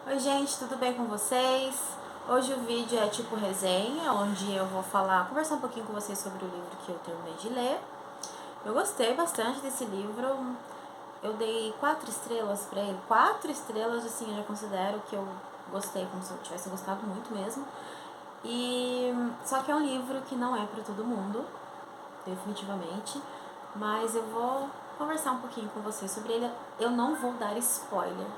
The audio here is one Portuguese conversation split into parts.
Oi gente, tudo bem com vocês? Hoje o vídeo é tipo resenha, onde eu vou conversar um pouquinho com vocês sobre o livro que eu terminei de ler. Eu gostei bastante desse livro, eu dei 4 estrelas pra ele. 4 estrelas, assim, eu já considero que eu gostei, como se eu tivesse gostado muito mesmo. Só que é um livro que não é pra todo mundo, definitivamente, mas eu vou conversar um pouquinho com vocês sobre ele. Eu não vou dar spoiler.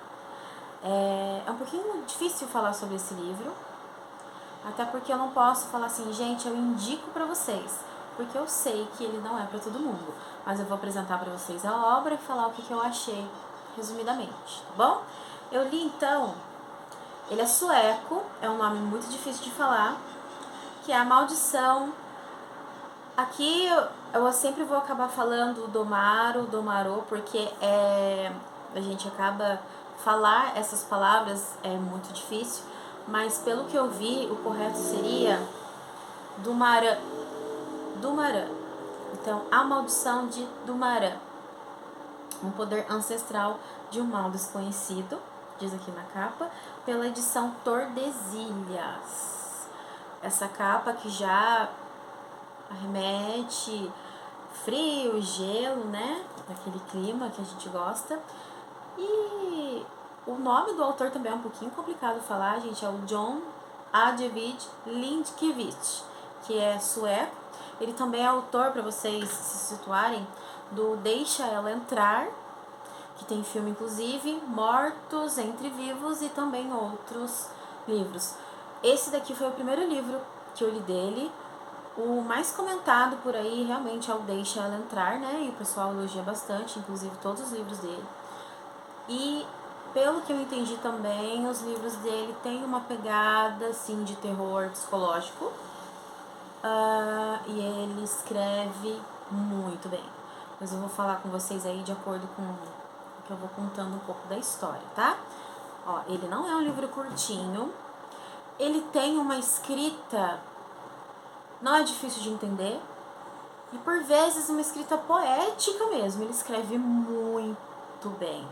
É um pouquinho difícil falar sobre esse livro, até porque eu não posso falar assim, gente, eu indico pra vocês, porque eu sei que ele não é pra todo mundo, mas eu vou apresentar pra vocês a obra e falar o que eu achei, resumidamente, tá bom? Eu li então, ele é sueco, é um nome muito difícil de falar, que é A Maldição. Aqui eu sempre vou acabar falando Domaro, porque a gente acaba falar essas palavras é muito difícil, mas pelo que eu vi, o correto seria Dumarã. Dumarã. Então, a maldição de Dumarã, um poder ancestral de um mal desconhecido, diz aqui na capa, pela edição Tordesilhas. Essa capa que já arremete frio, gelo, né? Daquele clima que a gente gosta. E o nome do autor também é um pouquinho complicado de falar, gente. É o John Ajvide Lindqvist, que é sueco. Ele também é autor, para vocês se situarem, do Deixa Ela Entrar, que tem filme inclusive, Mortos Entre Vivos e também outros livros. Esse daqui foi o primeiro livro que eu li dele. O mais comentado por aí realmente é o Deixa Ela Entrar, né? E o pessoal elogia bastante, inclusive todos os livros dele. E pelo que eu entendi também, os livros dele têm uma pegada assim de terror psicológico. E ele escreve muito bem. Mas eu vou falar com vocês aí de acordo com o que eu vou contando um pouco da história, tá? Ó, ele não é um livro curtinho. Ele tem uma escrita, não é difícil de entender, e por vezes uma escrita poética mesmo. Ele escreve muito bem,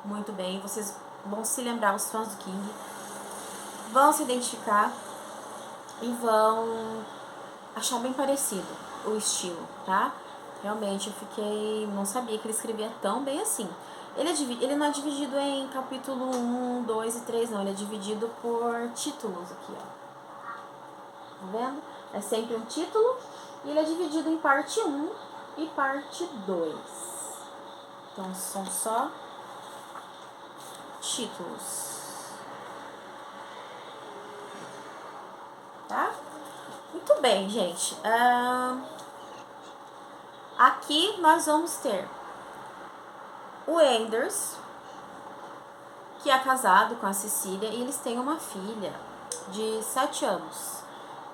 muito bem. Vocês vão se lembrar, os fãs do King vão se identificar e vão achar bem parecido o estilo, tá? Realmente eu não sabia que ele escrevia tão bem assim. Ele não é dividido em capítulo 1, 2 e 3, não. Ele é dividido por títulos aqui, ó. Tá vendo? É sempre um título e ele é dividido em parte 1 e parte 2. Então são só títulos, tá? Muito bem, gente. Aqui nós vamos ter o Anders, que é casado com a Cecília, e eles têm uma filha de 7 anos,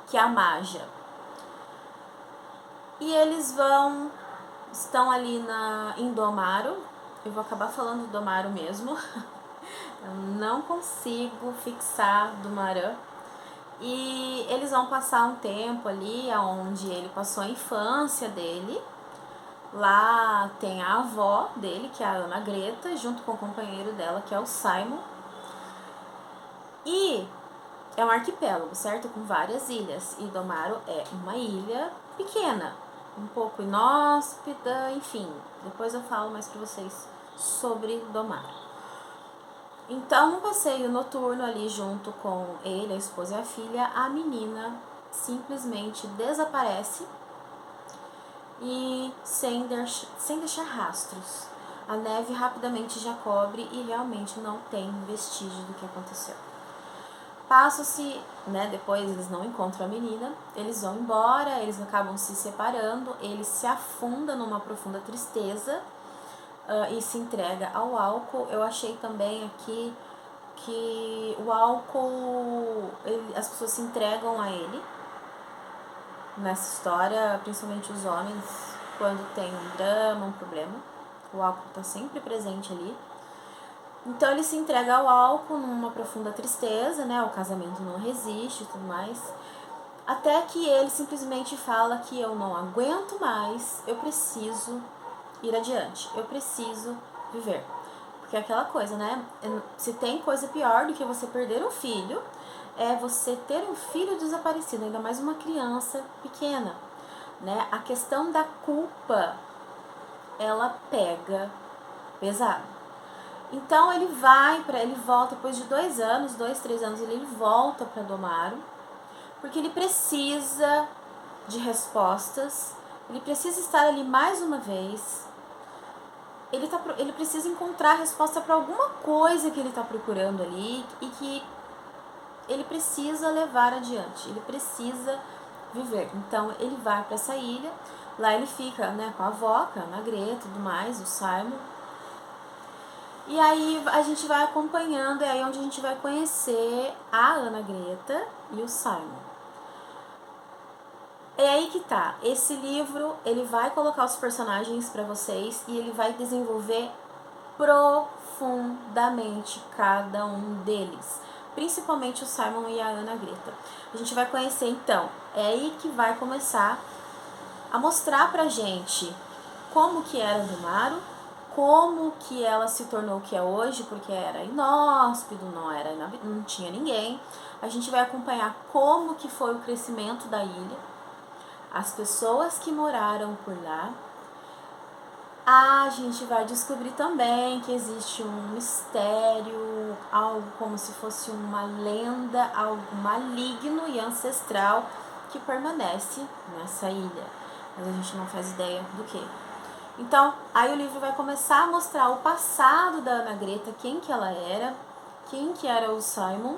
que é a Maja. E eles estão ali em Domaro. Eu vou acabar falando Domaro mesmo. Eu não consigo fixar Dumarã. E eles vão passar um tempo ali onde ele passou a infância dele. Lá tem a avó dele, que é a Ana Greta, junto com o companheiro dela, que é o Simon. E é um arquipélago, certo? Com várias ilhas. E Domaro é uma ilha pequena, um pouco inóspita, enfim. Depois eu falo mais pra vocês sobre Domaro. Então, no passeio noturno ali junto com ele, a esposa e a filha, a menina simplesmente desaparece e sem deixar rastros. A neve rapidamente já cobre e realmente não tem vestígio do que aconteceu. Passa-se, né, depois eles não encontram a menina, eles vão embora, eles acabam se separando, ele se afunda numa profunda tristeza e se entrega ao álcool. Eu achei também aqui que o álcool, as pessoas se entregam a ele nessa história, principalmente os homens, quando tem um drama, um problema. O álcool está sempre presente ali. Então ele se entrega ao álcool numa profunda tristeza, né? O casamento não resiste e tudo mais. Até que ele simplesmente fala que eu não aguento mais, eu preciso ir adiante, eu preciso viver. Porque é aquela coisa, né? Se tem coisa pior do que você perder um filho, é você ter um filho desaparecido, ainda mais uma criança pequena, né? A questão da culpa, ela pega pesado. Então ele volta depois de 2 anos, 2, 3 anos, ele volta para Domaro, porque ele precisa de respostas, ele precisa estar ali mais uma vez. Ele precisa encontrar a resposta para alguma coisa que ele está procurando ali e que ele precisa levar adiante, ele precisa viver. Então ele vai para essa ilha, lá ele fica, né, com a avó, com a Ana Greta e tudo mais, o Simon. E aí a gente vai acompanhando, é aí onde a gente vai conhecer a Ana Greta e o Simon. É aí que tá, esse livro, ele vai colocar os personagens para vocês e ele vai desenvolver profundamente cada um deles, principalmente o Simon e a Ana Greta. A gente vai conhecer então, é aí que vai começar a mostrar pra gente como que era Domaro, como que ela se tornou o que é hoje, porque era inóspito, não tinha ninguém. A gente vai acompanhar como que foi o crescimento da ilha, as pessoas que moraram por lá. A gente vai descobrir também que existe um mistério, algo como se fosse uma lenda, algo maligno e ancestral que permanece nessa ilha, mas a gente não faz ideia do que. Então, aí o livro vai começar a mostrar o passado da Ana Greta, quem que ela era, quem que era o Simon.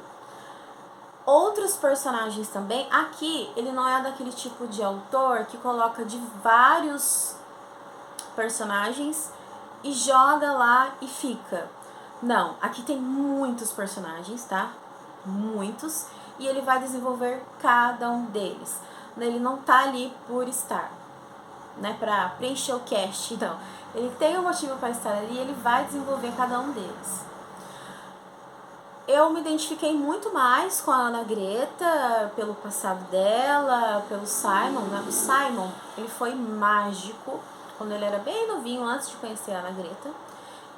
Outros personagens também. Aqui, ele não é daquele tipo de autor que coloca de vários personagens e joga lá e fica. Não, aqui tem muitos personagens, tá? Muitos. E ele vai desenvolver cada um deles. Ele não tá ali por estar, né, pra preencher o cast, não. Ele tem um motivo para estar ali e ele vai desenvolver cada um deles. Eu me identifiquei muito mais com a Ana Greta, pelo passado dela, pelo Simon, né? O Simon, ele foi mágico quando ele era bem novinho, antes de conhecer a Ana Greta.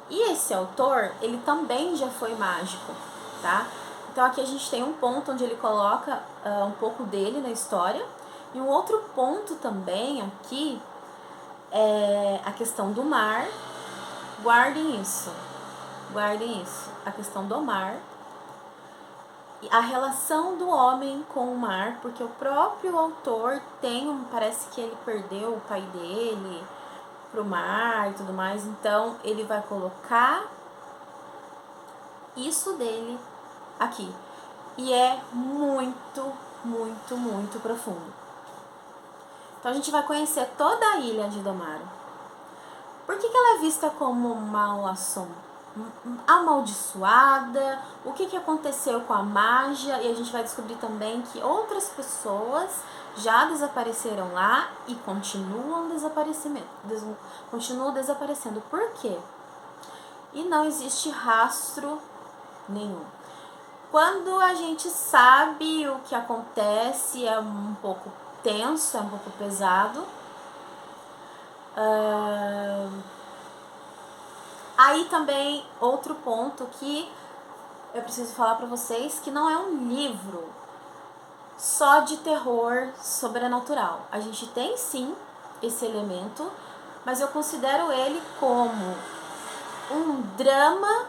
E esse autor, ele também já foi mágico, tá? Então aqui a gente tem um ponto onde ele coloca um pouco dele na história. E um outro ponto também aqui é a questão do mar. Guardem isso, a questão do mar. A relação do homem com o mar, porque o próprio autor parece que ele perdeu o pai dele pro mar e tudo mais, então ele vai colocar isso dele aqui. E é muito, muito, muito profundo. Então a gente vai conhecer toda a ilha de Domaro. Por que ela é vista como mal assombrada? Amaldiçoada, o que aconteceu com a magia, e a gente vai descobrir também que outras pessoas já desapareceram lá e continuam desaparecendo. Por quê? E não existe rastro nenhum. Quando a gente sabe o que acontece, é um pouco tenso, é um pouco pesado. Aí também outro ponto que eu preciso falar pra vocês, que não é um livro só de terror sobrenatural. A gente tem sim esse elemento, mas eu considero ele como um drama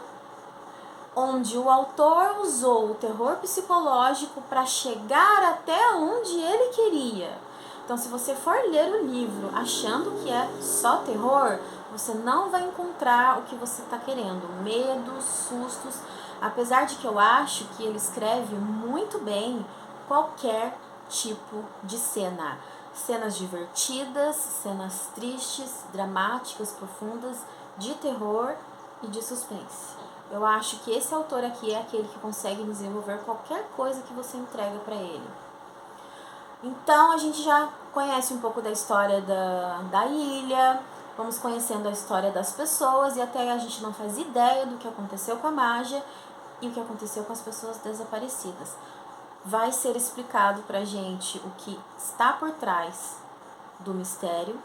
onde o autor usou o terror psicológico para chegar até onde ele queria. Então, se você for ler o livro achando que é só terror, você não vai encontrar o que você está querendo. Medos, sustos. Apesar de que eu acho que ele escreve muito bem qualquer tipo de cena. Cenas divertidas, cenas tristes, dramáticas, profundas, de terror e de suspense. Eu acho que esse autor aqui é aquele que consegue desenvolver qualquer coisa que você entrega para ele. Então a gente já conhece um pouco da história da ilha, vamos conhecendo a história das pessoas e até a gente não faz ideia do que aconteceu com a magia e o que aconteceu com as pessoas desaparecidas. Vai ser explicado pra gente o que está por trás do mistério.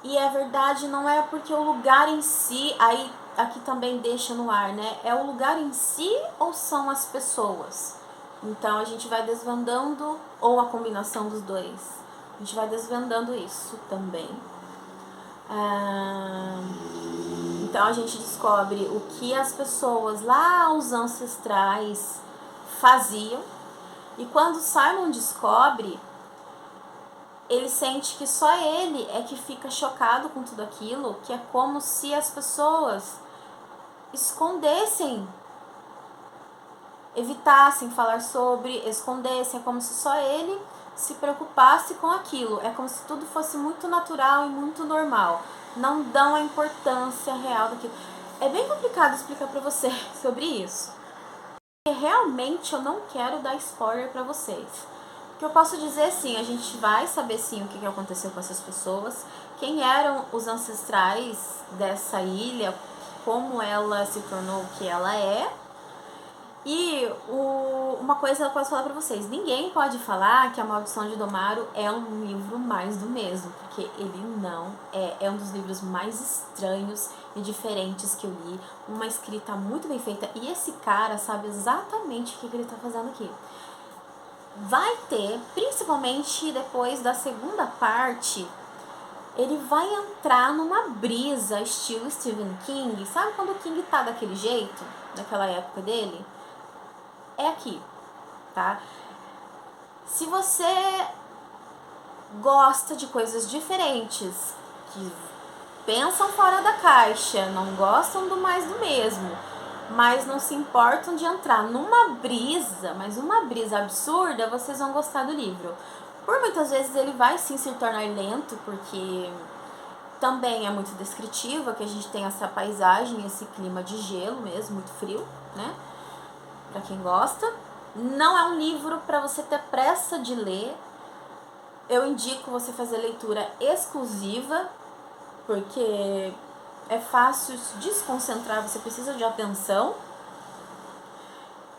E a verdade não é porque o lugar em si, aí aqui também deixa no ar, né? É o lugar em si ou são as pessoas? Então a gente vai desvendando, ou a combinação dos dois. A gente vai desvendando isso também. Então a gente descobre o que as pessoas lá, os ancestrais, faziam. E quando Simon descobre, ele sente que só ele é que fica chocado com tudo aquilo, que é como se as pessoas escondessem, evitassem falar sobre, escondessem, é como se só ele se preocupasse com aquilo, é como se tudo fosse muito natural e muito normal, não dão a importância real daquilo. É bem complicado explicar pra você sobre isso, porque realmente eu não quero dar spoiler pra vocês. O que eu posso dizer, sim, a gente vai saber sim o que aconteceu com essas pessoas, quem eram os ancestrais dessa ilha, como ela se tornou o que ela é. E uma coisa eu posso falar pra vocês, ninguém pode falar que A Maldição de Domaro é um livro mais do mesmo, porque ele não é um dos livros mais estranhos e diferentes que eu li, uma escrita muito bem feita, e esse cara sabe exatamente o que ele tá fazendo aqui. Vai ter, principalmente depois da segunda parte, ele vai entrar numa brisa estilo Stephen King. Sabe quando o King tá daquele jeito, naquela época dele? É aqui, tá? Se você gosta de coisas diferentes, que pensam fora da caixa, não gostam do mais do mesmo, mas não se importam de entrar numa brisa, mas uma brisa absurda, vocês vão gostar do livro. Por muitas vezes ele vai sim se tornar lento, porque também é muito descritivo, que a gente tem essa paisagem, esse clima de gelo mesmo, muito frio, né? Pra quem gosta. Não é um livro para você ter pressa de ler. Eu indico você fazer leitura exclusiva, porque é fácil se desconcentrar, você precisa de atenção.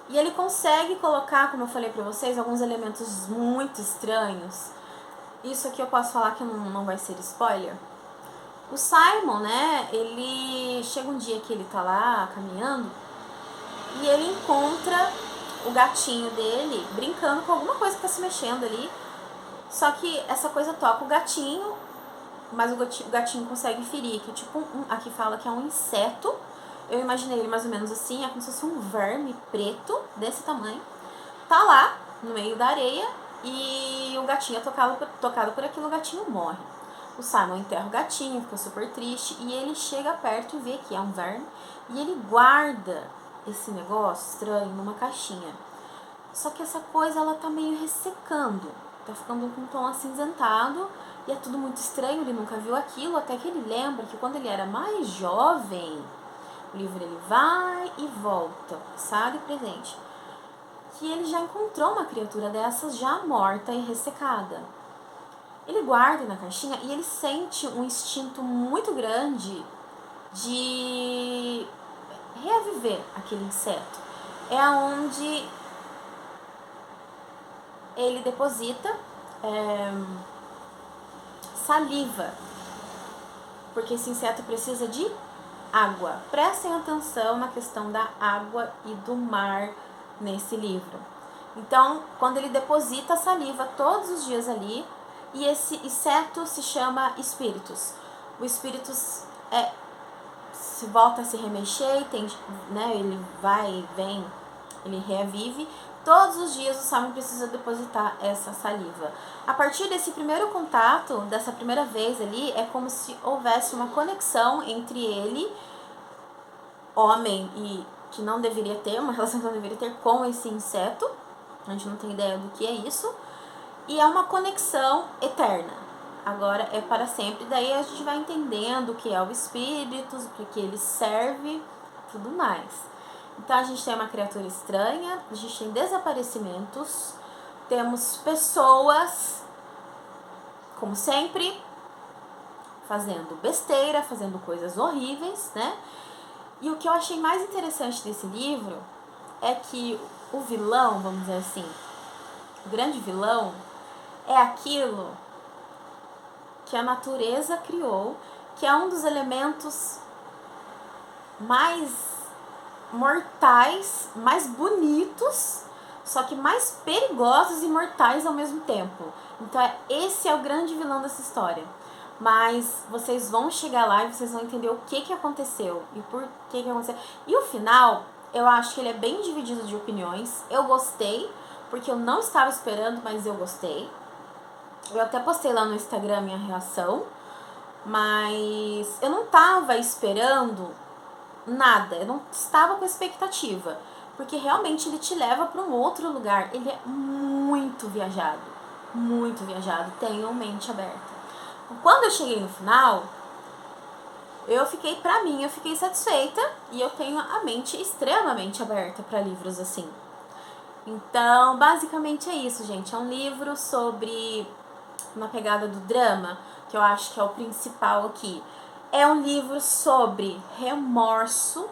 E ele consegue colocar, como eu falei pra vocês, alguns elementos muito estranhos. Isso aqui eu posso falar que não vai ser spoiler. O Simon, né, ele chega um dia que ele tá lá caminhando e ele encontra o gatinho dele brincando com alguma coisa que tá se mexendo ali. Só que essa coisa toca o gatinho, mas o gatinho consegue ferir, que é tipo aqui fala que é um inseto. Eu imaginei ele mais ou menos assim, é como se fosse um verme preto, desse tamanho. Tá lá, no meio da areia, e o gatinho é tocado por aquilo, o gatinho morre. O Simon enterra o gatinho, fica super triste, e ele chega perto e vê que é um verme, e ele guarda esse negócio estranho numa caixinha. Só que essa coisa, ela tá meio ressecando, tá ficando com um tom acinzentado, e é tudo muito estranho, ele nunca viu aquilo, até que ele lembra que quando ele era mais jovem, o livro ele vai e volta, passado e presente, que ele já encontrou uma criatura dessas já morta e ressecada. Ele guarda na caixinha e ele sente um instinto muito grande de reaviver aquele inseto. É onde ele deposita saliva, porque esse inseto precisa de água. Prestem atenção na questão da água e do mar nesse livro. Então, quando ele deposita a saliva todos os dias ali, e esse inseto se chama espíritos. O espíritos se volta a se remexer, né, ele vai e vem, ele revive. Todos os dias o Simon precisa depositar essa saliva. A partir desse primeiro contato, dessa primeira vez ali, é como se houvesse uma conexão entre ele, homem, e que não deveria ter, uma relação que não deveria ter com esse inseto. A gente não tem ideia do que é isso. E é uma conexão eterna. Agora é para sempre. Daí a gente vai entendendo o que é o espírito, para que ele serve, tudo mais. Então a gente tem uma criatura estranha, a gente tem desaparecimentos, temos pessoas, como sempre, fazendo besteira, fazendo coisas horríveis, né? E o que eu achei mais interessante desse livro é que o vilão, vamos dizer assim, o grande vilão, é aquilo que a natureza criou, que é um dos elementos mais mortais, mais bonitos, só que mais perigosos e mortais ao mesmo tempo. Então esse é o grande vilão dessa história. Mas vocês vão chegar lá e vocês vão entender o que aconteceu e por que aconteceu. E o final, eu acho que ele é bem dividido de opiniões. Eu gostei, porque eu não estava esperando, mas eu gostei. Eu até postei lá no Instagram a minha reação, mas eu não estava esperando nada, eu não estava com expectativa, porque realmente ele te leva para um outro lugar. Ele é muito viajado, tenham mente aberta. Quando eu cheguei no final, eu fiquei satisfeita, e eu tenho a mente extremamente aberta para livros assim. Então, basicamente é isso, gente. É um livro sobre uma pegada do drama, que eu acho que é o principal aqui. É um livro sobre remorso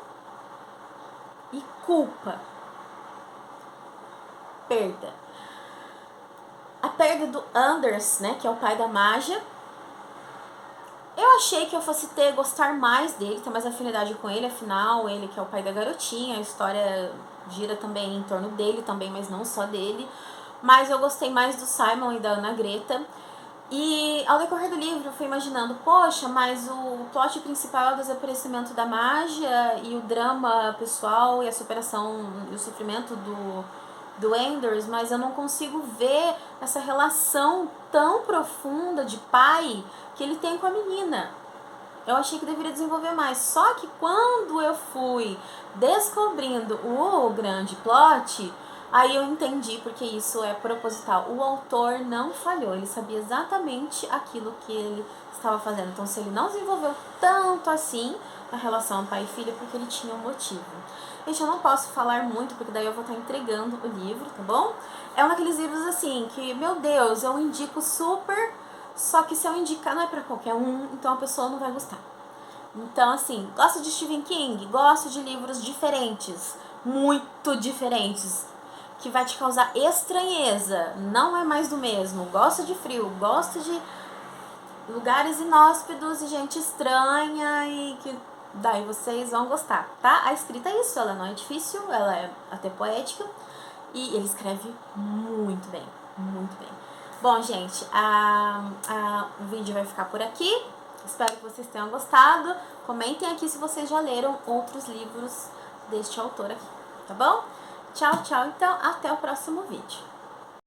e culpa. Perda. A perda do Anders, né, que é o pai da Maja. Eu achei que eu fosse gostar mais dele, ter mais afinidade com ele, afinal, ele que é o pai da garotinha, a história gira também em torno dele também, mas não só dele. Mas eu gostei mais do Simon e da Ana Greta. E ao decorrer do livro eu fui imaginando, poxa, mas o plot principal é o desaparecimento da Magia e o drama pessoal e a superação e o sofrimento do Anders, mas eu não consigo ver essa relação tão profunda de pai que ele tem com a menina. Eu achei que deveria desenvolver mais. Só que quando eu fui descobrindo o grande plot, aí eu entendi porque isso é proposital. O autor não falhou, ele sabia exatamente aquilo que ele estava fazendo. Então, se ele não desenvolveu tanto assim a relação pai e filha, porque ele tinha um motivo. Gente, eu não posso falar muito, porque daí eu vou estar entregando o livro, tá bom? É um daqueles livros assim, que, meu Deus, eu indico super, só que se eu indicar não é pra qualquer um, então a pessoa não vai gostar. Então, assim, gosto de Stephen King, gosto de livros diferentes, muito diferentes, que vai te causar estranheza, não é mais do mesmo. Gosto de frio, gosto de lugares inóspitos e gente estranha, e que daí vocês vão gostar, tá? A escrita é isso, ela não é difícil, ela é até poética, e ele escreve muito bem, muito bem. Bom, gente, o vídeo vai ficar por aqui. Espero que vocês tenham gostado. Comentem aqui se vocês já leram outros livros deste autor aqui, tá bom? Tchau, tchau. Então, até o próximo vídeo.